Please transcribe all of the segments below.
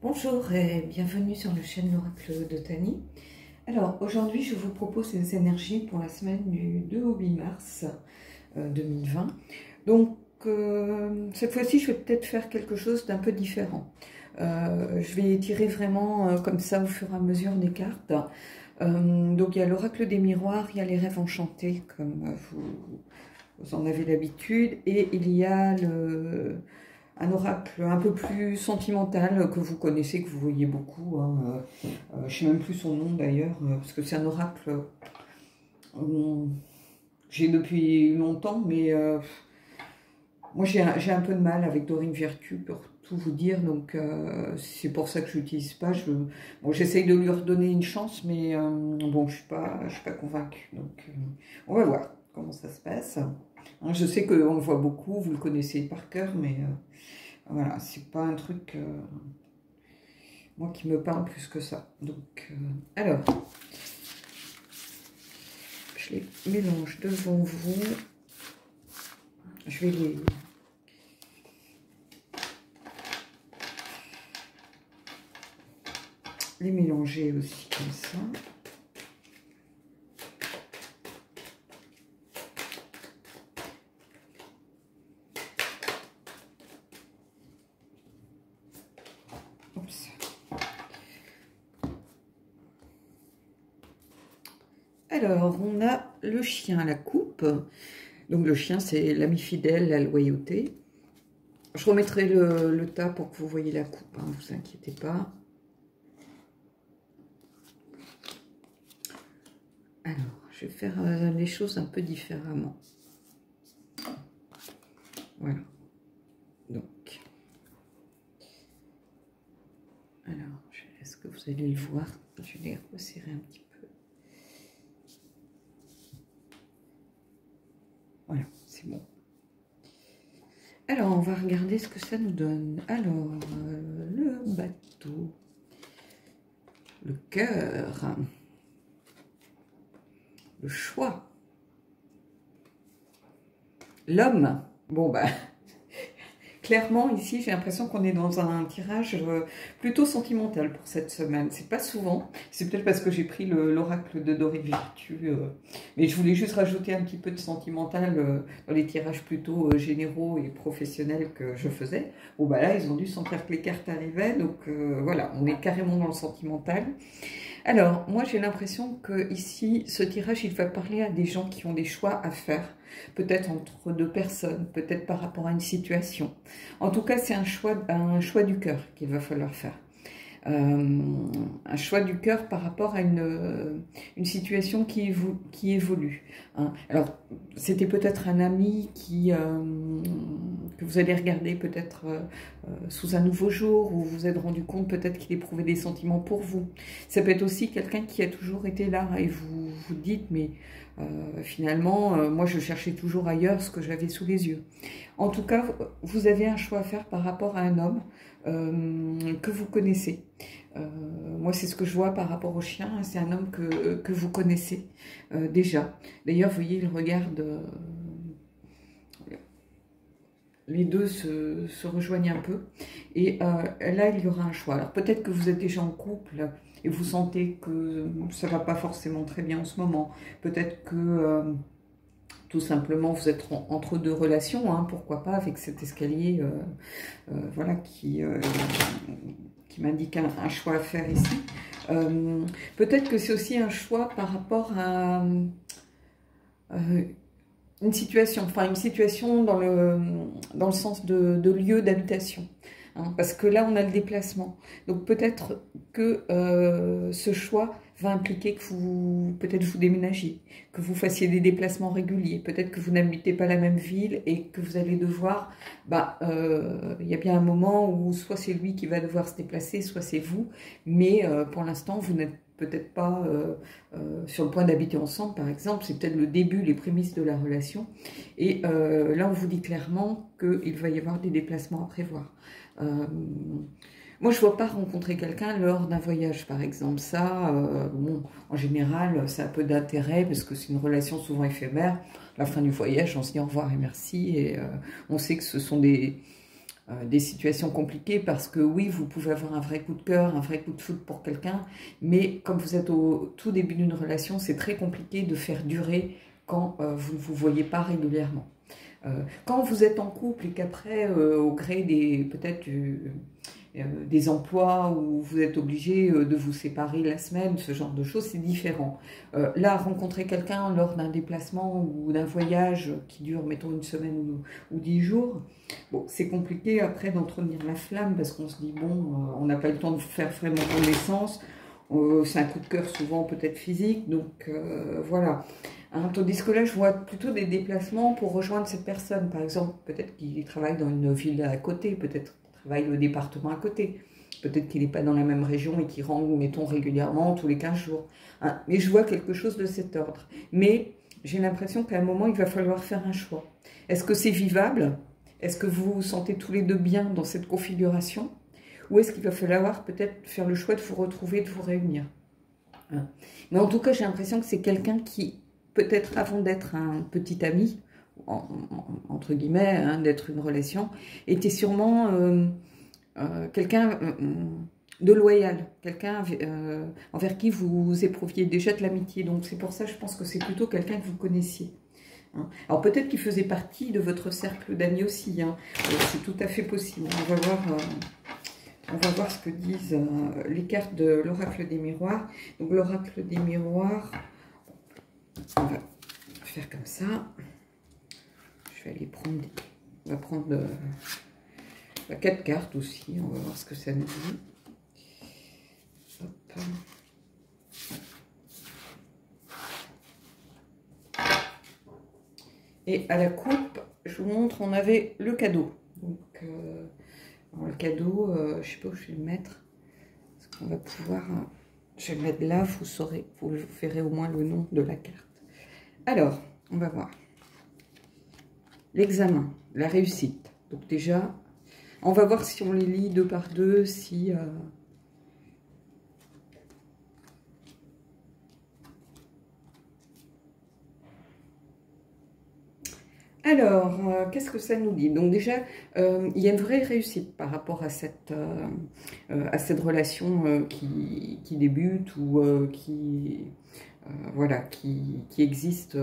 Bonjour et bienvenue sur la chaîne L'Oracle de Tani. Alors aujourd'hui je vous propose les énergies pour la semaine du 2 au 8 mars 2020. Donc cette fois-ci je vais peut-être faire quelque chose d'un peu différent. Je vais tirer vraiment comme ça au fur et à mesure des cartes. Donc il y a l'oracle des miroirs, il y a les rêves enchantés comme vous en avez l'habitude, et il y a un oracle un peu plus sentimental que vous connaissez, que vous voyez beaucoup. Hein. Je ne sais même plus son nom d'ailleurs, parce que c'est un oracle que j'ai depuis longtemps, mais moi j'ai un peu de mal avec Dorine Virtue pour tout vous dire, donc c'est pour ça que je l'utilise pas. Bon, j'essaye de lui redonner une chance, mais bon, je suis pas convaincue. Donc on va voir comment ça se passe. Hein, je sais qu'on le voit beaucoup, vous le connaissez par cœur, mais voilà, c'est pas un truc moi qui me parle plus que ça. Donc alors, je les mélange devant vous. Je vais les mélanger aussi comme ça. Oups. Alors, on a le chien à la coupe. Donc le chien, c'est l'ami fidèle, la loyauté. Je remettrai le tas pour que vous voyez la coupe, hein, ne vous inquiétez pas. Alors, je vais faire les choses un peu différemment. Voilà. Donc, alors, est-ce que vous allez le voir? Je vais les resserrer un petit peu. Voilà, c'est bon. Alors, on va regarder ce que ça nous donne. Alors, le bateau, le cœur, le choix, l'homme. Bon, bah, clairement, ici, j'ai l'impression qu'on est dans un tirage plutôt sentimental pour cette semaine. C'est pas souvent. C'est peut-être parce que j'ai pris l'oracle de Dorine Virtue. Mais je voulais juste rajouter un petit peu de sentimental dans les tirages plutôt généraux et professionnels que je faisais. Bon, bah là, ils ont dû sentir que les cartes arrivaient. Donc, voilà, on est carrément dans le sentimental. Alors, moi, j'ai l'impression que ici, ce tirage, il va parler à des gens qui ont des choix à faire. Peut-être entre deux personnes, peut-être par rapport à une situation. En tout cas, c'est un choix du cœur qu'il va falloir faire. Un choix du cœur par rapport à une situation qui évolue. Hein. Alors, c'était peut-être un ami que vous allez regarder peut-être sous un nouveau jour, où vous vous êtes rendu compte peut-être qu'il éprouvait des sentiments pour vous. Ça peut être aussi quelqu'un qui a toujours été là et vous vous dites, mais finalement, moi je cherchais toujours ailleurs ce que j'avais sous les yeux. En tout cas, vous avez un choix à faire par rapport à un homme que vous connaissez. Moi, c'est ce que je vois par rapport au chien. C'est un homme que vous connaissez déjà. D'ailleurs, vous voyez, il regarde... les deux se rejoignent un peu. Et là, il y aura un choix. Alors, peut-être que vous êtes déjà en couple et vous sentez que ça ne va pas forcément très bien en ce moment. Peut-être que... tout simplement, vous êtes entre deux relations, hein, pourquoi pas, avec cet escalier voilà, qui m'indique un choix à faire ici. Peut-être que c'est aussi un choix par rapport à une situation dans le sens de lieu d'habitation. Hein, parce que là, on a le déplacement. Donc peut-être que ce choix va impliquer que peut-être vous déménagiez, que vous fassiez des déplacements réguliers, peut-être que vous n'habitez pas la même ville et que vous allez devoir, il y a bien un moment où soit c'est lui qui va devoir se déplacer, soit c'est vous, mais pour l'instant, vous n'êtes peut-être pas sur le point d'habiter ensemble, par exemple, c'est peut-être le début, les prémices de la relation, et là, on vous dit clairement qu'il va y avoir des déplacements à prévoir. Moi, je ne vois pas rencontrer quelqu'un lors d'un voyage, par exemple. Ça, bon, en général, ça a peu d'intérêt parce que c'est une relation souvent éphémère. À la fin du voyage, on se dit au revoir et merci. Et on sait que ce sont des des situations compliquées parce que oui, vous pouvez avoir un vrai coup de cœur, un vrai coup de foudre pour quelqu'un, mais comme vous êtes au tout début d'une relation, c'est très compliqué de faire durer quand vous ne vous voyez pas régulièrement. Quand vous êtes en couple et qu'après, au gré peut-être des emplois où vous êtes obligé de vous séparer la semaine, ce genre de choses, c'est différent. Là, rencontrer quelqu'un lors d'un déplacement ou d'un voyage qui dure, mettons, une semaine ou 10 jours, bon, c'est compliqué après d'entretenir la flamme parce qu'on se dit, bon, on n'a pas eu le temps de faire vraiment connaissance, c'est un coup de cœur souvent peut-être physique, donc voilà. Hein, tandis que là, je vois plutôt des déplacements pour rejoindre cette personne. Par exemple, peut-être qu'il travaille dans une ville à côté, peut-être qu'il travaille au département à côté, peut-être qu'il n'est pas dans la même région et qu'il rentre, mettons, régulièrement tous les 15 jours. Hein, mais je vois quelque chose de cet ordre. Mais j'ai l'impression qu'à un moment, il va falloir faire un choix. Est-ce que c'est vivable? Est-ce que vous vous sentez tous les deux bien dans cette configuration? Ou est-ce qu'il va falloir peut-être faire le choix de vous retrouver, de vous réunir? Hein. Mais en tout cas, j'ai l'impression que c'est quelqu'un qui, peut-être avant d'être un petit ami, entre guillemets, hein, d'être une relation, était sûrement quelqu'un de loyal, quelqu'un envers qui vous éprouviez déjà de l'amitié. Donc c'est pour ça, je pense que c'est plutôt quelqu'un que vous connaissiez. Hein. Alors peut-être qu'il faisait partie de votre cercle d'amis aussi, hein. C'est tout à fait possible. On va voir ce que disent les cartes de l'oracle des miroirs. Donc l'oracle des miroirs, on va faire comme ça. Je vais aller prendre, on va prendre 4 cartes aussi. On va voir ce que ça nous dit. Hop. Et à la coupe, je vous montre, on avait le cadeau. Donc, alors le cadeau, je ne sais pas où je vais le mettre. Est-ce qu'on va pouvoir... je vais le mettre là, vous saurez, vous verrez au moins le nom de la carte. Alors, on va voir. L'examen, la réussite. Donc déjà, on va voir si on les lit 2 par 2, si... Alors, qu'est-ce que ça nous dit? Donc déjà, il y a une vraie réussite par rapport à cette relation qui débute ou voilà, qui existe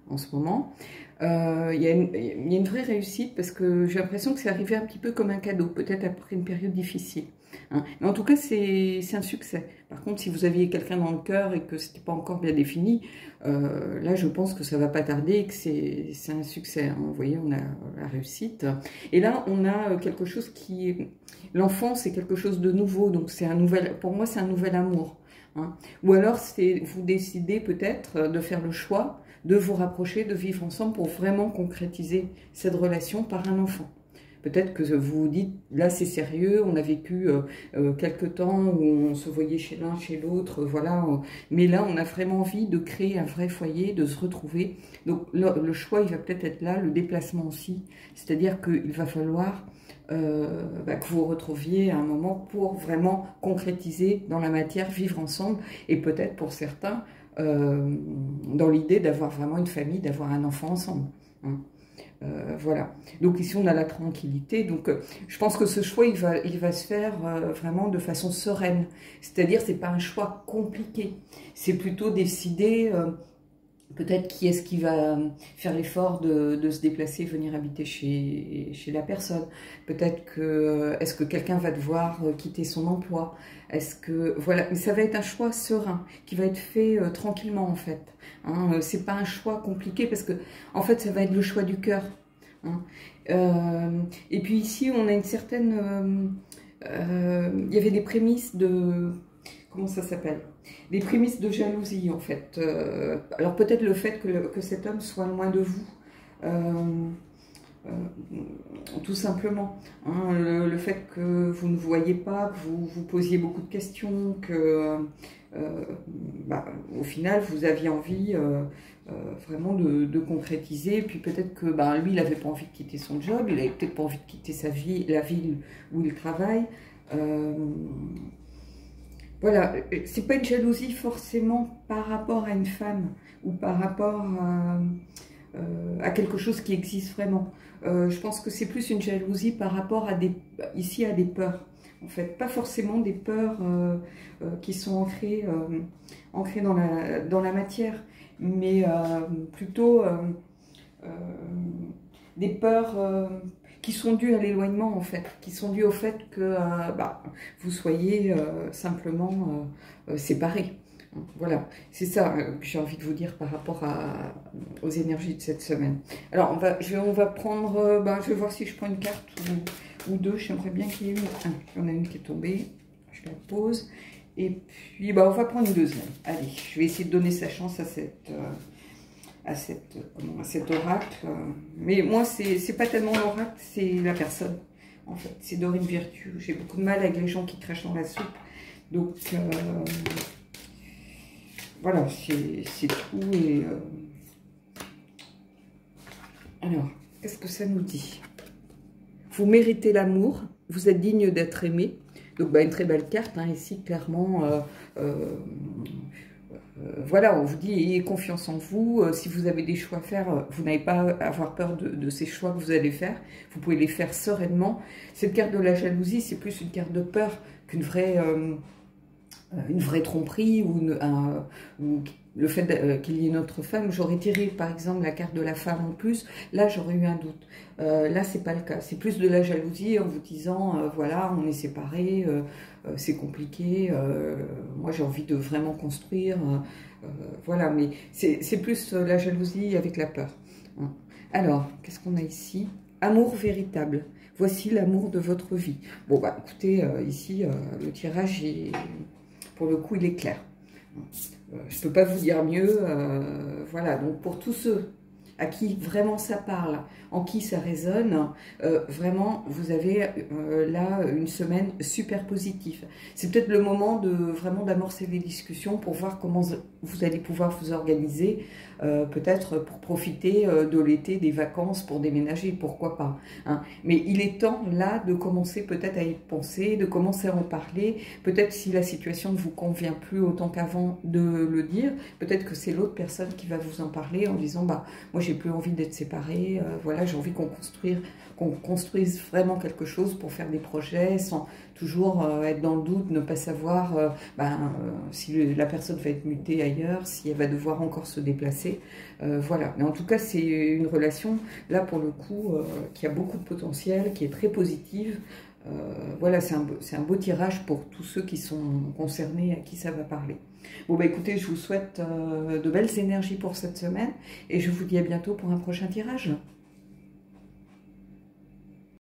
en ce moment. Il y a une vraie réussite parce que j'ai l'impression que c'est arrivé un petit peu comme un cadeau, peut-être après une période difficile. Hein. Mais en tout cas, c'est un succès. Par contre, si vous aviez quelqu'un dans le cœur et que ce n'était pas encore bien défini, là, je pense que ça ne va pas tarder et que c'est un succès. Hein. Vous voyez, on a la réussite. Et là, on a quelque chose qui... L'enfance, c'est quelque chose de nouveau. Donc, c'est un nouvel... Pour moi, c'est un nouvel amour. Hein. Ou alors, vous décidez peut-être de faire le choix de vous rapprocher, de vivre ensemble pour vraiment concrétiser cette relation par un enfant. Peut-être que vous vous dites, là c'est sérieux, on a vécu quelques temps où on se voyait chez l'un, chez l'autre, voilà. Mais là, on a vraiment envie de créer un vrai foyer, de se retrouver. Donc le choix, il va peut-être être là, le déplacement aussi. C'est-à-dire qu'il va falloir que vous vous retrouviez à un moment pour vraiment concrétiser dans la matière, vivre ensemble. Et peut-être pour certains, dans l'idée d'avoir vraiment une famille, d'avoir un enfant ensemble. Hein. Voilà. Donc ici on a la tranquillité. Donc je pense que ce choix il va se faire vraiment de façon sereine. C'est-à-dire c'est pas un choix compliqué. C'est plutôt décider peut-être qui est-ce qui va faire l'effort de se déplacer, venir habiter chez la personne. Peut-être que est-ce que quelqu'un va devoir quitter son emploi. Est-ce que voilà, mais ça va être un choix serein qui va être fait tranquillement en fait. Hein, c'est pas un choix compliqué parce que en fait ça va être le choix du cœur. Hein. Et puis ici on a une certaine, il y avait des prémices de comment ça s'appelle? Des prémices de jalousie en fait. Alors peut-être le fait que cet homme soit loin de vous. Tout simplement, hein, le fait que vous ne voyez pas, que vous posiez beaucoup de questions, que au final vous aviez envie vraiment de concrétiser, puis peut-être que lui il n'avait pas envie de quitter son job, il n'avait peut-être pas envie de quitter la ville où il travaille. Voilà, c'est pas une jalousie forcément par rapport à une femme ou par rapport à quelque chose qui existe vraiment. Je pense que c'est plus une jalousie par rapport à ici à des peurs. En fait, pas forcément des peurs qui sont ancrées dans la matière, mais plutôt des peurs qui sont dues à l'éloignement, en fait, qui sont dues au fait que vous soyez simplement séparés. Voilà, c'est ça que j'ai envie de vous dire par rapport aux énergies de cette semaine. Alors, on va prendre, je vais voir si je prends une carte ou deux. J'aimerais bien qu'il y ait il y en a une qui est tombée, je la pose. Et puis, on va prendre une deuxième. Allez, je vais essayer de donner sa chance à cet oracle. Mais moi, c'est pas tellement l'oracle, c'est la personne. En fait, c'est Dorine Virtue. J'ai beaucoup de mal avec les gens qui crachent dans la soupe. Donc, voilà, c'est tout. Et, alors, qu'est-ce que ça nous dit? Vous méritez l'amour, vous êtes digne d'être aimé. Donc, une très belle carte, hein, ici, clairement. Voilà, on vous dit, ayez confiance en vous. Si vous avez des choix à faire, vous n'avez pas à avoir peur de ces choix que vous allez faire. Vous pouvez les faire sereinement. Cette carte de la jalousie, c'est plus une carte de peur qu'une vraie tromperie ou le fait qu'il y ait une autre femme. J'aurais tiré par exemple la carte de la femme en plus, là j'aurais eu un doute. Là c'est pas le cas, c'est plus de la jalousie en vous disant voilà, on est séparés, c'est compliqué, moi j'ai envie de vraiment construire, voilà, mais c'est plus la jalousie avec la peur. Alors, qu'est-ce qu'on a ici? Amour véritable. Voici l'amour de votre vie. Bon, écoutez, ici, le tirage, pour le coup, il est clair. Je ne peux pas vous dire mieux. Voilà, donc pour tous ceux à qui vraiment ça parle, en qui ça résonne, vraiment, vous avez là une semaine super positive. C'est peut-être le moment vraiment d'amorcer les discussions pour voir comment vous allez pouvoir vous organiser, peut-être pour profiter de l'été, des vacances, pour déménager, pourquoi pas. Hein. Mais il est temps là de commencer peut-être à y penser, de commencer à en parler. Peut-être si la situation ne vous convient plus autant qu'avant de le dire, peut-être que c'est l'autre personne qui va vous en parler en disant moi j'ai plus envie d'être séparée, voilà, j'ai envie qu'on construise vraiment quelque chose pour faire des projets sans toujours être dans le doute, ne pas savoir si la personne va être mutée ailleurs, si elle va devoir encore se déplacer. Voilà, mais en tout cas c'est une relation là pour le coup qui a beaucoup de potentiel, qui est très positive. Voilà, c'est un beau tirage pour tous ceux qui sont concernés, à qui ça va parler. Bon, écoutez, je vous souhaite de belles énergies pour cette semaine et je vous dis à bientôt pour un prochain tirage.